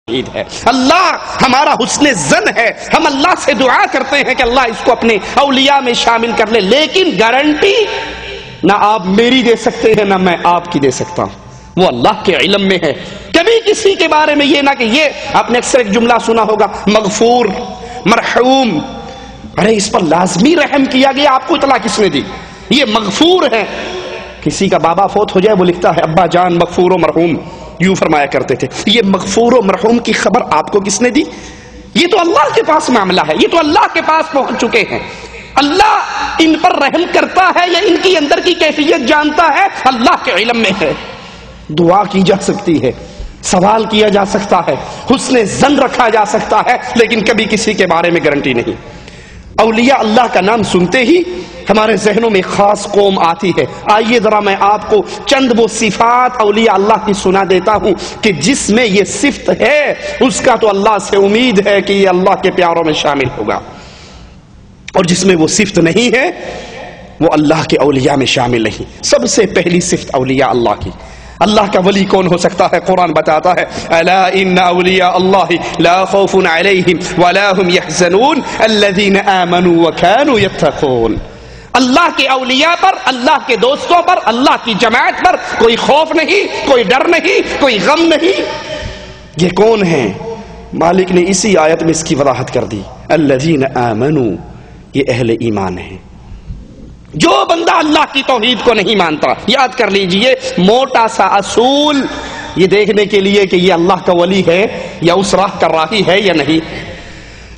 ہے۔ اللہ ہمارا حسن ظن ہے، ہم اللہ سے دعا کرتے ہیں کہ اللہ اس کو اپنے اولیاء میں شامل کر لے، لیکن گارنٹی نہ آپ میری دے سکتے ہیں نہ میں آپ کی دے سکتا ہوں، وہ اللہ کے علم میں ہے۔ کبھی کسی کے بارے میں یہ نہ کہ یہ آپ نے اکثر ایک جملہ سنا ہوگا، مغفور، مرحوم، ارے اس پر لازمی رحم کیا گیا، آپ کو اطلاع کس نے دی؟ یہ مغفور ہے۔ کسی کا بابا فوت ہو جائے وہ لکھتا ہے ابا جان مغفور و مرحوم، یوں فرمایا کرتے تھے۔ یہ مغفور و مرحوم کی خبر آپ کو کس نے دی؟ یہ تو اللہ کے پاس معاملہ ہے، یہ تو اللہ کے پاس پہنچ چکے ہیں۔ اللہ ان پر رحم کرتا ہے یا ان کی اندر کی کیفیت جانتا ہے، اللہ کے علم میں ہے۔ دعا کی جا سکتی ہے، سوال کیا جا سکتا ہے، حسن ظن رکھا جا سکتا ہے، لیکن کبھی کسی کے بارے میں گارنٹی نہیں۔ اولیاء اللہ کا نام سنتے ہی ہمارے ذہنوں میں خاص قوم آتی ہے۔ آئیے ذرا میں آپ کو چند وہ صفات اولیاء اللہ کی سنا دیتا ہوں کہ جس میں یہ صفت ہے اس کا تو اللہ سے امید ہے کہ یہ اللہ کے پیاروں میں شامل ہوگا، اور جس میں وہ صفت نہیں ہے وہ اللہ کے اولیاء میں شامل نہیں۔ سب سے پہلی صفت اولیاء اللہ کی، اللہ کا ولی کون ہو سکتا ہے؟ قرآن بتاتا ہے الا ان اولیاء اللہ لا خوف علیہم ولا هم يحزنون الذین آمنوا وكانوا يتقون۔ اللہ کے اولیاء پر، اللہ کے دوستوں پر، اللہ کی جماعت پر کوئی خوف نہیں، کوئی ڈر نہیں، کوئی غم نہیں۔ یہ کون ہیں؟ مالک نے اسی آیت میں اس کی وضاحت کر دی، الذین آمنوا، یہ اہل ایمان ہیں۔ جو بندہ اللہ کی توحید کو نہیں مانتا، یاد کر لیجئے موٹا سا اصول یہ دیکھنے کے لیے کہ یہ اللہ کا ولی ہے یا اس راہ کا راہی ہے یا نہیں۔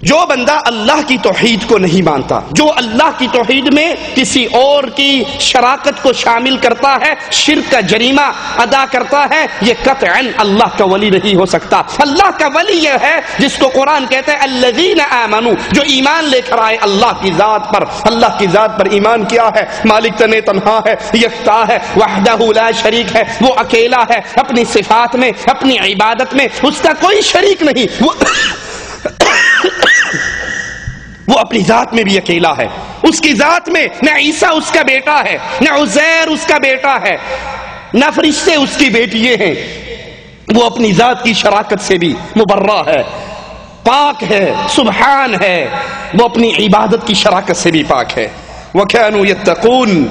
جو بندہ اللہ کی توحید کو نہیں مانتا، جو اللہ کی توحید میں کسی اور کی شراکت کو شامل کرتا ہے، شرک کا جریمہ ادا کرتا ہے، یہ قطعاً اللہ کا ولی نہیں ہو سکتا۔ اللہ کا ولی یہ ہے جس کو قرآن کہتا ہے الذین آمنوا، جو ایمان لے کر آئے اللہ کی ذات پر۔ اللہ کی ذات پر ایمان کیا ہے؟ مالک تنہا ہے، یکتا ہے، وحدہ لا شریک ہے، وہ اکیلا ہے، اپنی صفات میں، اپنی عبادت میں اس کا کوئی شریک نہیں، وہ اپنی ذات میں بھی اکیلا ہے۔ اس کی ذات میں نہ عیسیٰ اس کا بیٹا ہے، نہ عزیر اس کا بیٹا ہے، نہ فرشتے اس کی بیٹیاں ہیں۔ وہ اپنی ذات کی شراکت سے بھی مبرہ ہے، پاک ہے، سبحان ہے۔ وہ اپنی عبادت کی شراکت سے بھی پاک ہے۔ وَكَانُوا يَتَّقُونَ،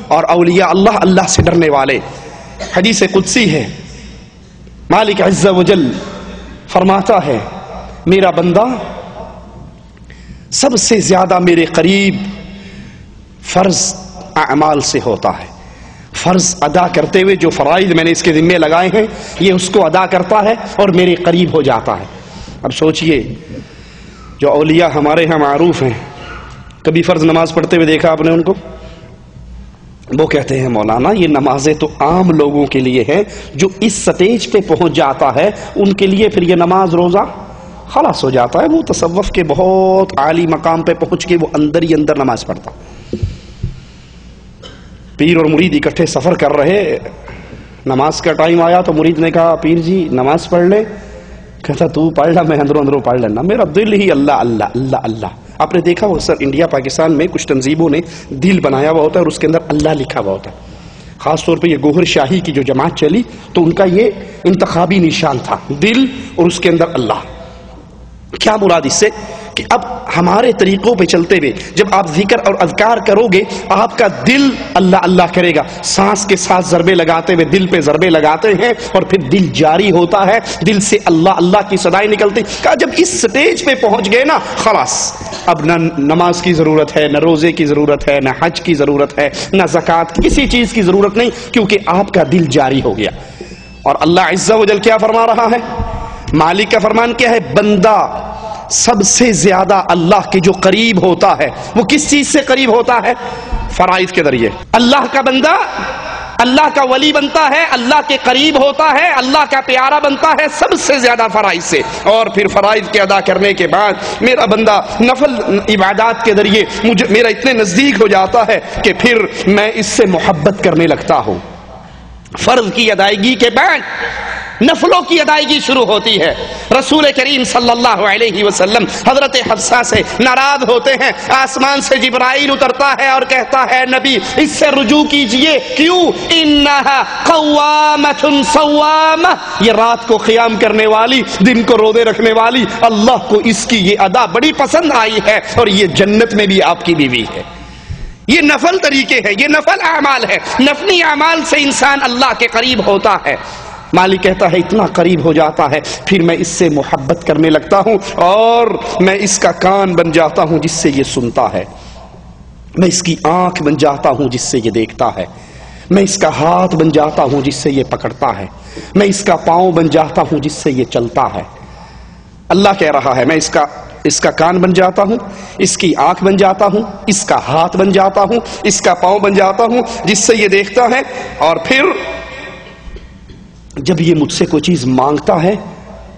اور اولیاء اللہ، اللہ سے ڈرنے والے۔ حدیث قدسی ہے، مالک عز و جل فرماتا ہے میرا بندہ سب سے زیادہ میرے قریب فرض اعمال سے ہوتا ہے۔ فرض ادا کرتے ہوئے جو فرائض میں نے اس کے ذمے لگائے ہیں یہ اس کو ادا کرتا ہے اور میرے قریب ہو جاتا ہے۔ اب سوچئے جو اولیاء ہمارے ہاں معروف ہیں، کبھی فرض نماز پڑھتے ہوئے دیکھا آپ نے ان کو؟ وہ کہتے ہیں مولانا یہ نمازیں تو عام لوگوں کے لیے ہیں، جو اس سٹیج پہ پہنچ جاتا ہے ان کے لیے پھر یہ نماز روزہ خلاص ہو جاتا ہے، وہ تصوف کے بہت عالی مقام پہ پہنچ کے وہ اندر ہی اندر نماز پڑھتا۔ پیر اور مرید اکٹھے سفر کر رہے، نماز کا ٹائم آیا تو مرید نے کہا پیر جی نماز پڑھ لے، کہتا تو پڑھ لا، میں اندروں اندروں پڑھ لینا، میرا دل ہی اللہ اللہ اللہ اللہ۔ آپ نے دیکھا وہ سر انڈیا پاکستان میں کچھ تنظیموں نے دل بنایا ہوا ہوتا ہے اور اس کے اندر اللہ لکھا ہوا ہوتا ہے۔ خاص طور پہ یہ گوہر شاہی کی جو جماعت چلی تو ان کا یہ انتخابی نشان تھا، دل اور اس کے اندر اللہ۔ کیا مراد اس سے کہ اب ہمارے طریقوں پہ چلتے ہوئے جب آپ ذکر اور اذکار کرو گے آپ کا دل اللہ اللہ کرے گا، سانس کے ساتھ ضربے لگاتے ہوئے دل پہ ضربے لگاتے ہیں اور پھر دل جاری ہوتا ہے، دل سے اللہ اللہ کی صدائیں نکلتی۔ کہا جب اس سٹیج پہ پہنچ گئے نا خلاص اب نہ نماز کی ضرورت ہے، نہ روزے کی ضرورت ہے، نہ حج کی ضرورت ہے، نہ زکوٰۃ، کسی چیز کی ضرورت نہیں، کیونکہ آپ کا دل جاری ہو گیا۔ اور اللہ عز و جل کیا فرما رہا ہے؟ مالک کا فرمان کیا ہے؟ بندہ سب سے زیادہ اللہ کے جو قریب ہوتا ہے وہ کس چیز سے قریب ہوتا ہے؟ فرائض کے ذریعے۔ اللہ کا بندہ اللہ کا ولی بنتا ہے، اللہ کے قریب ہوتا ہے، اللہ کا پیارا بنتا ہے سب سے زیادہ فرائض سے، اور پھر فرائض کے ادا کرنے کے بعد میرا بندہ نفل عبادات کے ذریعے میرا اتنے نزدیک ہو جاتا ہے کہ پھر میں اس سے محبت کرنے لگتا ہوں۔ فرض کی ادائیگی کے بعد نفلوں کی ادائیگی شروع ہوتی ہے۔ رسول کریم صلی اللہ علیہ وسلم حضرت حفصہ سے ناراض ہوتے ہیں، آسمان سے جبرائیل اترتا ہے اور کہتا ہے نبی اس سے رجوع کیجئے، کیوں؟ انہا قوامۃ صوامہ، یہ رات کو قیام کرنے والی، دن کو روزے رکھنے والی، اللہ کو اس کی یہ ادا بڑی پسند آئی ہے اور یہ جنت میں بھی آپ کی بیوی ہے۔ یہ نفل طریقے ہیں، یہ نفل اعمال ہے، نفلی اعمال سے انسان اللہ کے قریب ہوتا ہے۔ مالک کہتا ہے اتنا قریب ہو جاتا ہے پھر میں اس سے محبت کرنے لگتا ہوں اور میں اس کا کان بن جاتا ہوں جس سے یہ سنتا ہے، میں اس کی آنکھ بن جاتا ہوں جس سے یہ دیکھتا ہے، میں اس کا ہاتھ بن جاتا ہوں جس سے یہ پکڑتا ہے، میں اس کا پاؤں بن جاتا ہوں جس سے یہ چلتا ہے۔ اللہ کہہ رہا ہے میں اس کا کان بن جاتا ہوں، اس کی آنکھ بن جاتا ہوں، اس کا ہاتھ بن جاتا ہوں، اس کا پاؤں بن جاتا ہوں جس سے یہ دیکھتا ہے، اور پھر جب یہ مجھ سے کوئی چیز مانگتا ہے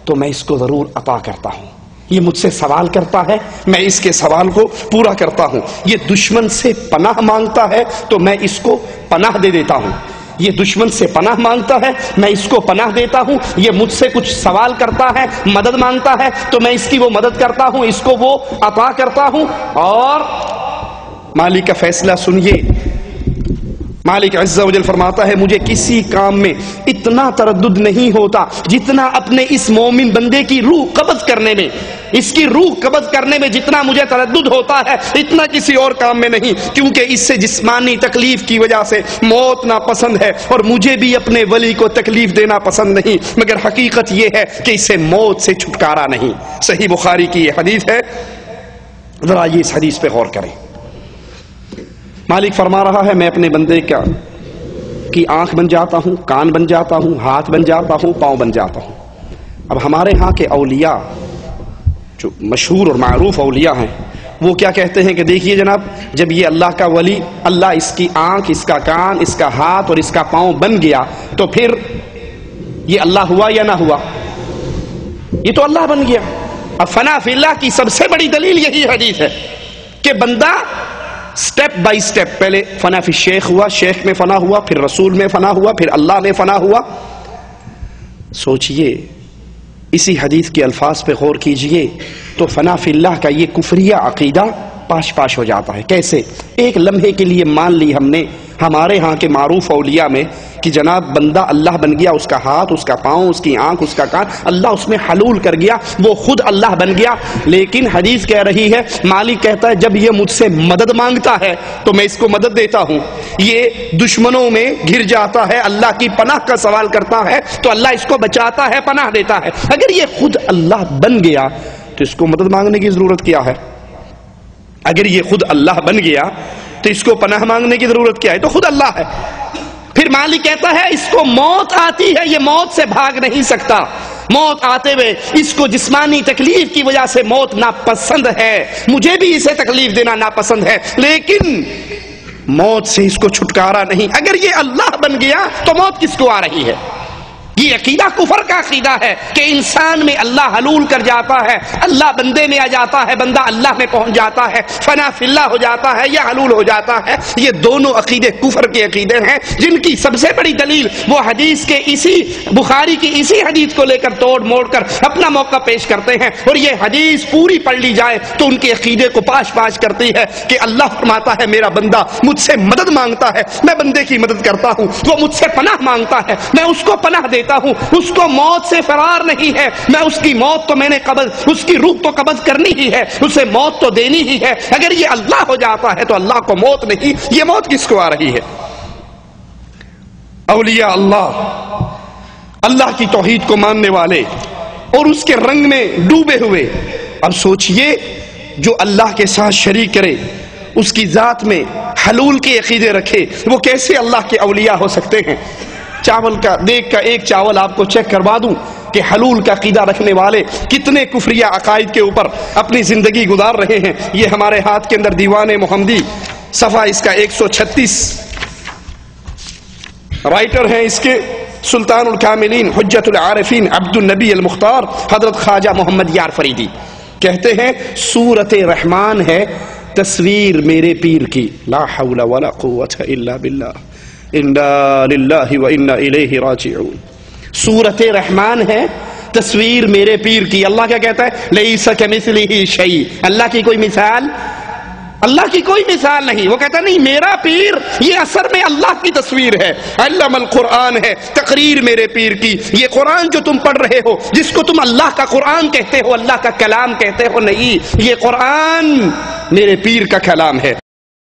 تو میں اس کو ضرور عطا کرتا ہوں، یہ مجھ سے سوال کرتا ہے میں اس کے سوال کو پورا کرتا ہوں، یہ دشمن سے پناہ مانگتا ہے تو میں اس کو پناہ دے دیتا ہوں، یہ دشمن سے پناہ مانگتا ہے میں اس کو پناہ دیتا ہوں، یہ مجھ سے کچھ سوال کرتا ہے، مدد مانگتا ہے تو میں اس کی وہ مدد کرتا ہوں، اس کو وہ عطا کرتا ہوں۔ اور مالک کا فیصلہ سنیے، مالک عز و جل فرماتا ہے مجھے کسی کام میں اتنا تردد نہیں ہوتا جتنا اپنے اس مومن بندے کی روح قبض کرنے میں، اس کی روح قبض کرنے میں جتنا مجھے تردد ہوتا ہے اتنا کسی اور کام میں نہیں، کیونکہ اس سے جسمانی تکلیف کی وجہ سے موت ناپسند ہے اور مجھے بھی اپنے ولی کو تکلیف دینا پسند نہیں، مگر حقیقت یہ ہے کہ اسے موت سے چھٹکارا نہیں۔ صحیح بخاری کی یہ حدیث ہے، ذرا یہ اس حدیث پہ غور کریں۔ مالک فرما رہا ہے میں اپنے بندے کی آنکھ بن جاتا ہوں، کان بن جاتا ہوں، ہاتھ بن جاتا ہوں، پاؤں بن جاتا ہوں۔ اب ہمارے ہاں کے اولیاء جو مشہور اور معروف اولیاء ہیں وہ کیا کہتے ہیں کہ دیکھیے جناب جب یہ اللہ کا ولی، اللہ اس کی آنکھ، اس کا کان، اس کا ہاتھ اور اس کا پاؤں بن گیا تو پھر یہ اللہ ہوا یا نہ ہوا؟ یہ تو اللہ بن گیا۔ اب فنا فی اللہ کی سب سے بڑی دلیل یہی حدیث ہے کہ بندہ سٹیپ بائی سٹیپ، پہلے فنا فی شیخ ہوا، شیخ میں فنا ہوا، پھر رسول میں فنا ہوا، پھر اللہ میں فنا ہوا۔ سوچئے اسی حدیث کے الفاظ پہ غور کیجئے تو فنا فی اللہ کا یہ کفریہ عقیدہ پاش پاش ہو جاتا ہے۔ کیسے؟ ایک لمحے کے لیے مان لی ہم نے ہمارے ہاں کے معروف اولیاء میں کہ جناب بندہ اللہ بن گیا، اس کا ہاتھ، اس کا پاؤں، اس کی آنکھ، اس کا کان، اللہ اس میں حلول کر گیا، وہ خود اللہ بن گیا۔ لیکن حدیث کہہ رہی ہے، مالک کہتا ہے جب یہ مجھ سے مدد مانگتا ہے تو میں اس کو مدد دیتا ہوں، یہ دشمنوں میں گھر جاتا ہے، اللہ کی پناہ کا سوال کرتا ہے تو اللہ اس کو بچاتا ہے، پناہ دیتا ہے۔ اگر یہ خود اللہ بن گیا تو اس کو مدد مانگنے کی ضرورت کیا ہے؟ اگر یہ خود اللہ بن گیا تو اس کو پناہ مانگنے کی ضرورت کیا ہے؟ تو خود اللہ ہے۔ پھر مالک کہتا ہے اس کو موت آتی ہے، یہ موت سے بھاگ نہیں سکتا، موت آتے ہوئے اس کو جسمانی تکلیف کی وجہ سے موت ناپسند ہے، مجھے بھی اسے تکلیف دینا ناپسند ہے، لیکن موت سے اس کو چھٹکارا نہیں۔ اگر یہ اللہ بن گیا تو موت کس کو آ رہی ہے؟ یہ عقیدہ کفر کا عقیدہ ہے کہ انسان میں اللہ حلول کر جاتا ہے، اللہ بندے میں آ جاتا ہے، بندہ اللہ میں پہنچ جاتا ہے، فنا فی اللہ ہو جاتا ہے یا حلول ہو جاتا ہے۔ یہ دونوں عقیدے کفر کے عقیدے ہیں جن کی سب سے بڑی دلیل وہ حدیث کے اسی بخاری کی اسی حدیث کو لے کر توڑ موڑ کر اپنا موقع پیش کرتے ہیں، اور یہ حدیث پوری پڑھ لی جائے تو ان کے عقیدے کو پاش پاش کرتی ہے کہ اللہ فرماتا ہے میرا بندہ مجھ سے مدد مانگتا ہے، میں بندے کی مدد کرتا ہوں، وہ مجھ سے پناہ مانگتا ہے، میں اس کو پناہ دیتا ہوں، اس کو موت سے فرار نہیں ہے، میں اس کی موت تو میں نے قبض، اس کی روح تو قبض کرنی ہی ہے، اسے موت تو دینی ہی ہے۔ اگر یہ اللہ ہو جاتا ہے تو اللہ کو موت نہیں، یہ موت کس کو آ رہی ہے؟ اولیاء اللہ کی توحید کو ماننے والے اور اس کے رنگ میں ڈوبے ہوئے۔ اب سوچئے جو اللہ کے ساتھ شریک کرے، اس کی ذات میں حلول کے عقیدے رکھے، وہ کیسے اللہ کے اولیاء ہو سکتے ہیں؟ چاول کا دیکھ کا ایک چاول آپ کو چیک کروا دوں کہ حلول کا عقیدہ رکھنے والے کتنے کفریہ عقائد کے اوپر اپنی زندگی گزار رہے ہیں۔ یہ ہمارے ہاتھ کے اندر دیوان محمدی، صفحہ اس کا 136، رائٹر ہیں اس کے سلطان الکاملین حجت العارفین عبد النبی المختار حضرت خواجہ محمد یار فریدی کہتے ہیں سورۃ رحمان ہے تصویر میرے پیر کی، لا حول ولا قوت الا باللہ، انا للہ و انا الیہ راجعون۔ سورت رحمان ہے، تصویر میرے پیر کی. اللہ کیا کہتا ہے؟ لیس کمثلہ شیء، اللہ کی کوئی مثال، اللہ کی کوئی مثال نہیں. وہ کہتا نہیں میرا پیر یہ اثر میں اللہ کی تصویر ہے. علم القرآن ہے تقریر میرے پیر کی. یہ قرآن جو تم پڑھ رہے ہو، جس کو تم اللہ کا قرآن کہتے ہو، اللہ کا کلام کہتے ہو، نہیں، یہ قرآن میرے پیر کا کلام ہے.